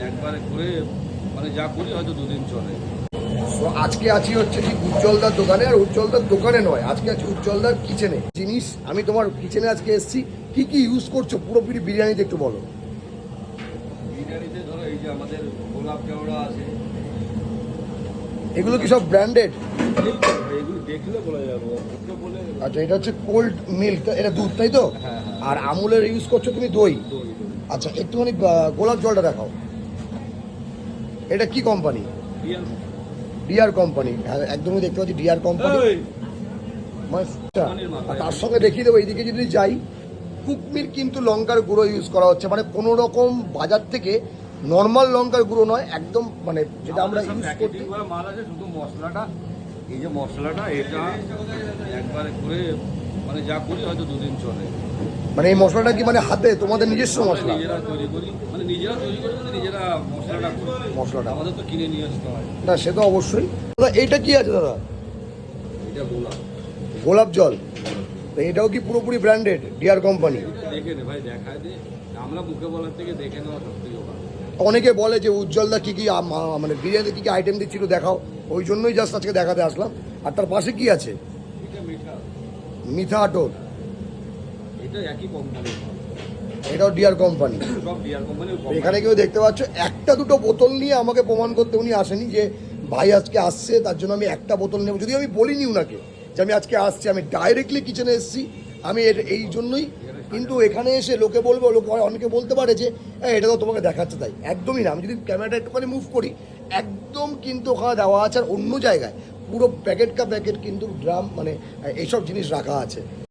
একবারে করে মানে যা করি হয়তো দুদিন চলে। তো আজকে আছি হচ্ছে ঠিক উজ্জ্বলদার দোকানে, আর উজ্জ্বলদার দোকানে নয়, আজকে আছি উজ্জ্বলদার কিচেনে। জিনিস আমি তোমার কিচেনে আজকে এসেছি, কি কি ইউজ করছো পুরোপুরি বিরিয়ানিতে একটু বলো। বিরিয়ানিতে ধরো এই যে আমাদের গোলাপ কেওড়া আছে, এগুলো কি সব ব্র্যান্ডেড? এগুলো দেখলে বলা যাবে। আচ্ছা, এটা হচ্ছে কোল্ড মিল্ক, এটা দুধ তাই তো? হ্যাঁ। আর আমুলের ইউজ করছো তুমি দই। দই। আচ্ছা, একটুখানি গোলাপ জলটা দেখাও। এটা কি কোম্পানি? DR company. হ্যাঁ, একদমই দেখতে পাচ্ছি ডিআর কোম্পানি। আর তার সঙ্গে দেখিয়ে দেবো এইদিকে যদি যাই, কুক মিল্ক কিন্তু লঙ্কার গুঁড়ো ইউজ করা হচ্ছে, মানে কোনো রকম বাজার থেকে নর্মাল লঙ্কার গুঁড়ো নয়, একদম মানে যেটা আমরা ইউজ করি। মাল আছে, শুধু মশলাটা, এই যে মশলাটা এটা একবারে করে মানে যা করি হয়তো দুদিন চলে। মানে এই মশলাটা কি মানে হাতে তোমাদের নিজস্ব মশলা? নিজেরা তৈরি করি, মানে নিজেরা তৈরি করি, মানে নিজেরা মশলাটা করি। মশলাটা আমাদের তো কিনে নিয়ে আসতে হয়। না, সে তো অবশ্যই। দাদা এইটা কি আছে দাদা? এটা গোলাপ গোলাপ জল। তো এটাও কি পুরোপুরি ব্র্যান্ডেড ডিআর কোম্পানি? দেখে নে ভাই, দেখায় দে। আমরা মুখে বলার থেকে দেখে নেওয়া সব থেকে ভালো। অনেকে বলে যে উজ্জ্বলদা কী কী মানে বিরিয়ানিতে কী কী আইটেম দিচ্ছিল দেখাও, ওই জন্যই জাস্ট আজকে দেখাতে আসলাম। আর তার পাশে কি আছে? এটা মিঠা, মিঠা আটর, এটা একই কোম্পানি, এটাও ডিআর কোম্পানি। সব ডিআর কোম্পানি। এখানে কেউ দেখতে পাচ্ছ একটা দুটো বোতল নিয়ে আমাকে প্রমাণ করতে উনি আসেনি যে ভাই আজকে আসছে তার জন্য আমি একটা বোতল নেব, যদি আমি বলিনি উনাকে যে আমি আজকে আসছি, আমি ডাইরেক্টলি কিচেনে এসেছি। আমি এই জন্যই, কিন্তু এখানে এসে লোকে বলবো, লোকে অনেকে বলতে পারে যে এটা তো তোমাকে দেখাচ্ছে, তাই একদমই না। আমি যদি ক্যামেরাটা একটুখানি মুভ করি, একদম কিন্তু ওখানে দেওয়া আছে, আর অন্য জায়গায় পুরো প্যাকেট কা প্যাকেট কিন্তু ড্রাম মানে এইসব জিনিস রাখা আছে।